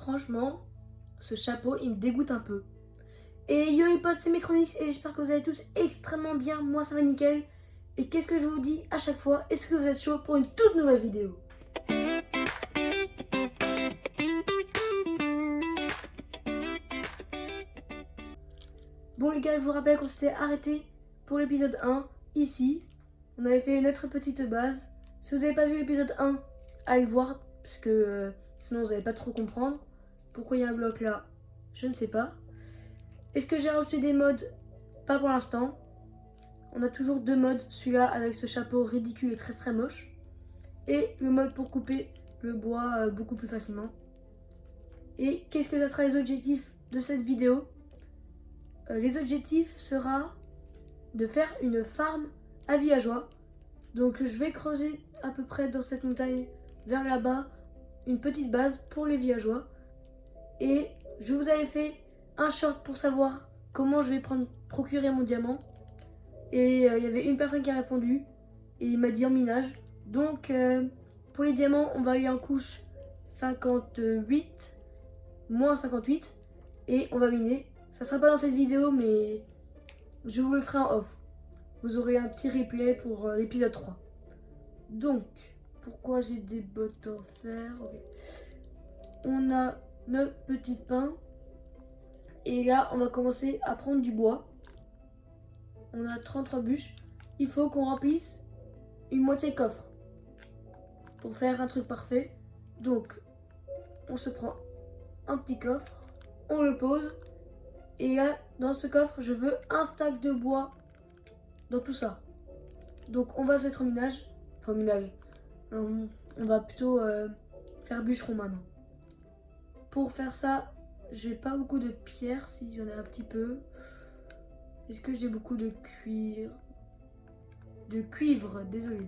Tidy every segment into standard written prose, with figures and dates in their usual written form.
franchement, ce chapeau, il me dégoûte un peu. Et yo les potes, c'est Metronix et j'espère que vous allez tous extrêmement bien. Moi, ça va nickel. Et qu'est-ce que je vous dis à chaque fois? Est-ce que vous êtes chaud pour une toute nouvelle vidéo? Bon les gars, je vous rappelle qu'on s'était arrêté pour l'épisode 1, ici. On avait fait notre petite base. Si vous n'avez pas vu l'épisode 1, allez le voir, parce que sinon vous n'allez pas trop comprendre. Pourquoi il y a un bloc là, je ne sais pas. Est-ce que j'ai rajouté des mods? Pas pour l'instant. On a toujours deux mods, celui-là avec ce chapeau ridicule et très très moche. Et le mode pour couper le bois beaucoup plus facilement. Et qu'est-ce que ça sera les objectifs de cette vidéo? Les objectifs sera de faire une farm à villageois. Donc je vais creuser à peu près dans cette montagne vers là-bas une petite base pour les villageois. Et je vous avais fait un short pour savoir comment je vais procurer mon diamant. Et il y avait une personne qui a répondu et il m'a dit en minage. Donc pour les diamants, on va aller en couche 58, moins 58 et on va miner. Ça sera pas dans cette vidéo mais je vous le ferai en off. Vous aurez un petit replay pour l'épisode 3. Donc, pourquoi j'ai des bottes en fer? Okay. On a nos petits pains. Et là, on va commencer à prendre du bois. On a 33 bûches. Il faut qu'on remplisse une moitié coffre pour faire un truc parfait. Donc, on se prend un petit coffre, on le pose. Et là, dans ce coffre, je veux un stack de bois dans tout ça. Donc, on va se mettre en minage. Enfin, minage. On va plutôt faire bûcheron maintenant. Pour faire ça, j'ai pas beaucoup de pierres, si j'en ai un petit peu. Est-ce que j'ai beaucoup de cuivre? De cuivre, désolé.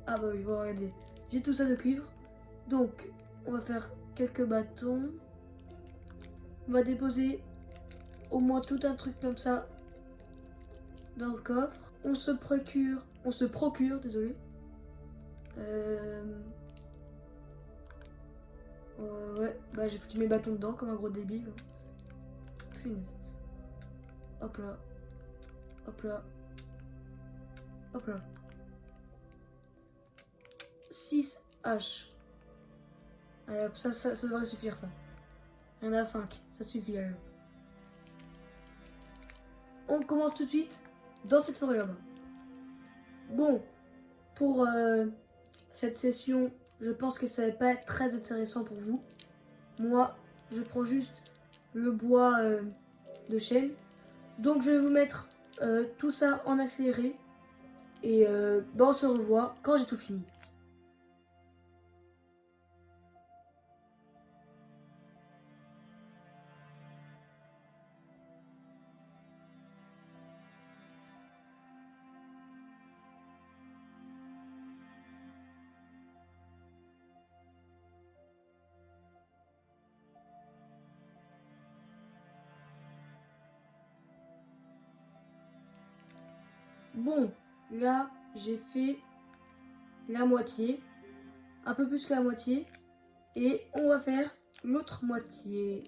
Ah bah oui, bon, regardez. J'ai tout ça de cuivre. Donc, on va faire quelques bâtons. On va déposer au moins tout un truc comme ça dans le coffre. On se procure, désolé. Ouais, bah j'ai foutu mes bâtons dedans comme un gros débile. Punaise. Hop là. Hop là. Hop là. 6 haches. Allez hop, ça devrait suffire ça. Il y en a 5, ça suffit. Allez. On commence tout de suite dans cette forêt là-bas. Bon, pour cette session, je pense que ça va pas être très intéressant pour vous. Moi, je prends juste le bois de chêne. Donc je vais vous mettre tout ça en accéléré. Et bah on se revoit quand j'ai tout fini. Bon, là, j'ai fait la moitié, un peu plus que la moitié, et on va faire l'autre moitié.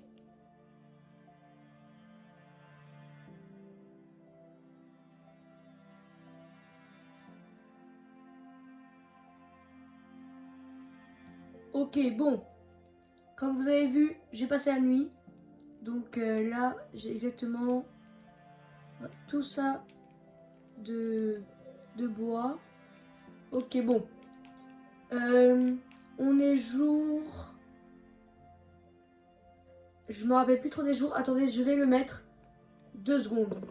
Ok, bon, comme vous avez vu, j'ai passé la nuit, donc là, j'ai exactement tout ça de bois. Ok, bon. On est jour... Je me rappelle plus trop des jours. Attendez, je vais le mettre 2 secondes.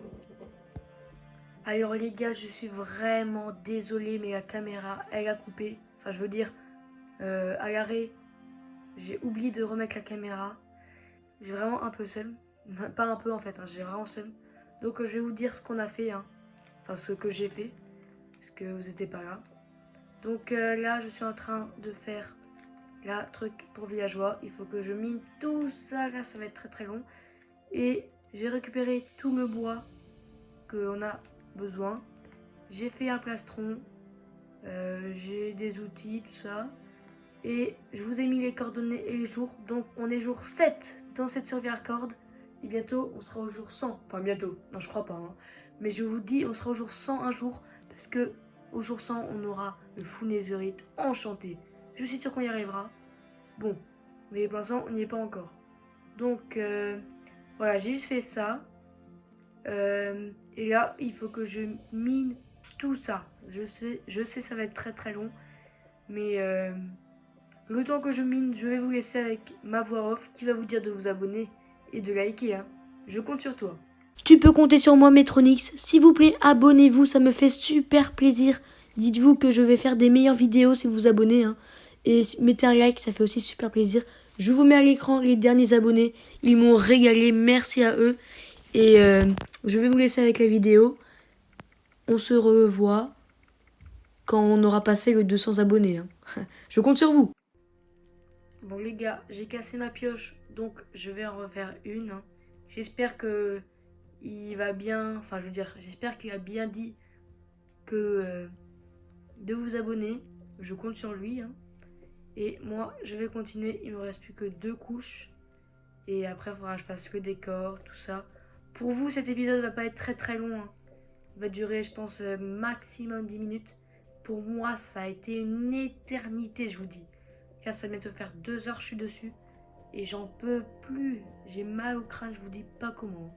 Alors les gars, je suis vraiment désolée, mais la caméra, elle a coupé. Enfin, je veux dire, à l'arrêt, j'ai oublié de remettre la caméra. J'ai vraiment un peu seum. Pas un peu en fait, hein, j'ai vraiment seum. Donc je vais vous dire ce qu'on a fait. Hein. Enfin, ce que j'ai fait. Parce que vous n'étiez pas là. Donc là, je suis en train de faire la truc pour villageois. Il faut que je mine tout ça. Là, ça va être très très long. Et j'ai récupéré tout le bois qu'on a besoin. J'ai fait un plastron. J'ai des outils, tout ça. Et je vous ai mis les coordonnées et les jours. Donc on est jour 7 dans cette survie hardcore. Et bientôt on sera au jour 100. Enfin bientôt, non je crois pas. Hein. Mais je vous dis on sera au jour 100 un jour. Parce que au jour 100 on aura le Full Netherite enchanté. Je suis sûr qu'on y arrivera. Bon, mais pour l'instant on n'y est pas encore. Donc voilà, j'ai juste fait ça. Et là il faut que je mine tout ça. Je sais ça va être très très long. Mais le temps que je mine, je vais vous laisser avec ma voix off qui va vous dire de vous abonner et de liker. Hein. Je compte sur toi. Tu peux compter sur moi, Metronix. S'il vous plaît, abonnez-vous, ça me fait super plaisir. Dites-vous que je vais faire des meilleures vidéos si vous vous abonnez. Hein. Et mettez un like, ça fait aussi super plaisir. Je vous mets à l'écran les derniers abonnés. Ils m'ont régalé, merci à eux. Et je vais vous laisser avec la vidéo. On se revoit quand on aura passé les 200 abonnés. Hein. Je compte sur vous. Bon les gars, j'ai cassé ma pioche, donc je vais en refaire une. Hein. J'espère que il va bien, enfin je veux dire, j'espère qu'il a bien dit que de vous abonner. Je compte sur lui. Hein. Et moi, je vais continuer. Il me reste plus que 2 couches. Et après, il faudra que je fasse le décor, tout ça. Pour vous, cet épisode va pas être très très long. Hein. Il va durer, je pense, maximum 10 minutes. Pour moi, ça a été une éternité, je vous dis. Car ça vient de faire 2 heures, je suis dessus. Et j'en peux plus. J'ai mal au crâne, je vous dis pas comment.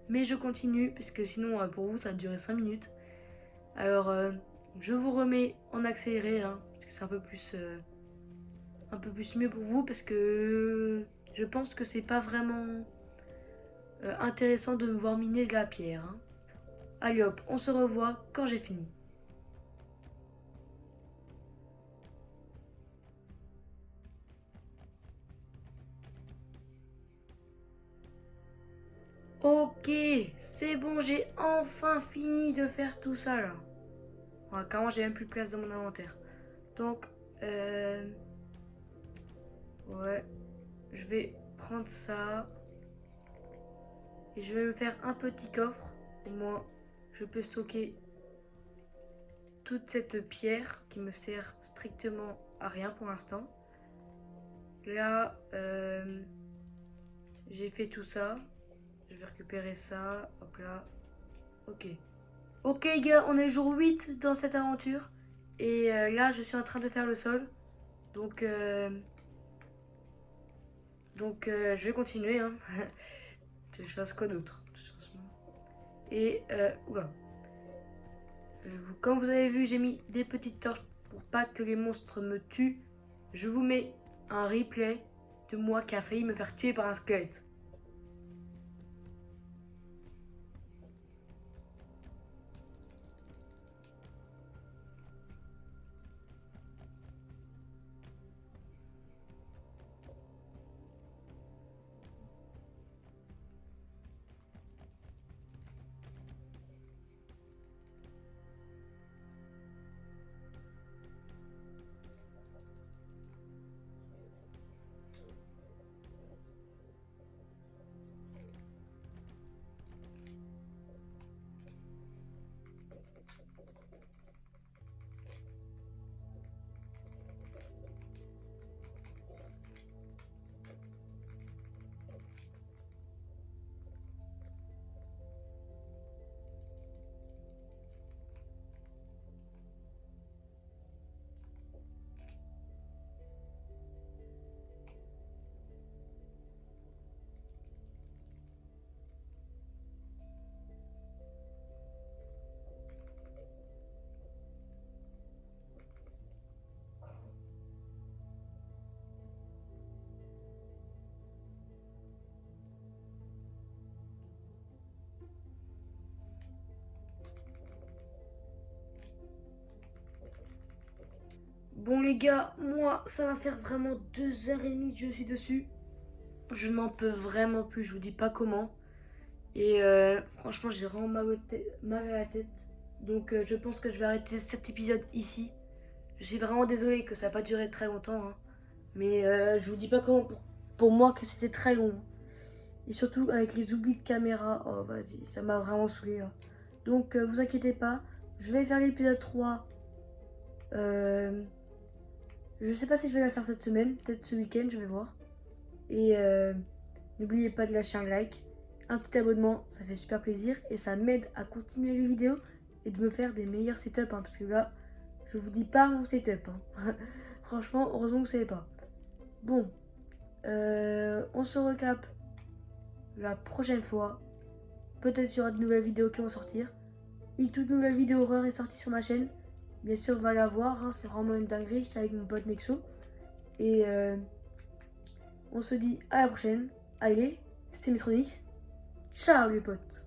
Mais je continue, parce que sinon, pour vous, ça va durer 5 minutes. Alors, je vous remets en accéléré, hein, parce que c'est un peu plus mieux pour vous, parce que je pense que c'est pas vraiment intéressant de me voir miner de la pierre. Hein. Allez hop, on se revoit quand j'ai fini. Ok, c'est bon, j'ai enfin fini de faire tout ça là. Voilà, carrément, j'ai même plus de place dans mon inventaire. Donc, ouais, je vais prendre ça. Et je vais me faire un petit coffre. Au moins, je peux stocker toute cette pierre qui me sert strictement à rien pour l'instant. Là, j'ai fait tout ça. Je vais récupérer ça. Hop là. Ok. Ok gars, on est jour 8 dans cette aventure. Et là, je suis en train de faire le sol. Donc, je vais continuer. Hein. Je fasse quoi d'autre? Et, oula. Comme vous avez vu, j'ai mis des petites torches pour pas que les monstres me tuent. Je vous mets un replay de moi qui a failli me faire tuer par un squelette. Bon les gars, moi ça va faire vraiment 2h30 que je suis dessus. Je n'en peux vraiment plus, je vous dis pas comment. Et franchement j'ai vraiment mal à la tête. Donc je pense que je vais arrêter cet épisode ici. Je suis vraiment désolé que ça n'a pas duré très longtemps. Hein. Mais je vous dis pas comment pour moi que c'était très long. Et surtout avec les oublis de caméra. Oh vas-y, ça m'a vraiment saoulé. Hein. Donc vous inquiétez pas, je vais faire l'épisode 3. Je sais pas si je vais la faire cette semaine, peut-être ce week-end, je vais voir. Et n'oubliez pas de lâcher un like, un petit abonnement, ça fait super plaisir et ça m'aide à continuer les vidéos et de me faire des meilleurs setups, hein, parce que là, je vous dis pas mon setup. Hein. Franchement, heureusement que vous savez pas. Bon, on se recap la prochaine fois. Peut-être qu'il y aura de nouvelles vidéos qui vont sortir. Une toute nouvelle vidéo horreur est sortie sur ma chaîne. Bien sûr, va la voir, hein, c'est vraiment une dinguerie, c'est avec mon pote Nexo. Et on se dit à la prochaine. Allez, c'était Mistronix. Ciao les potes.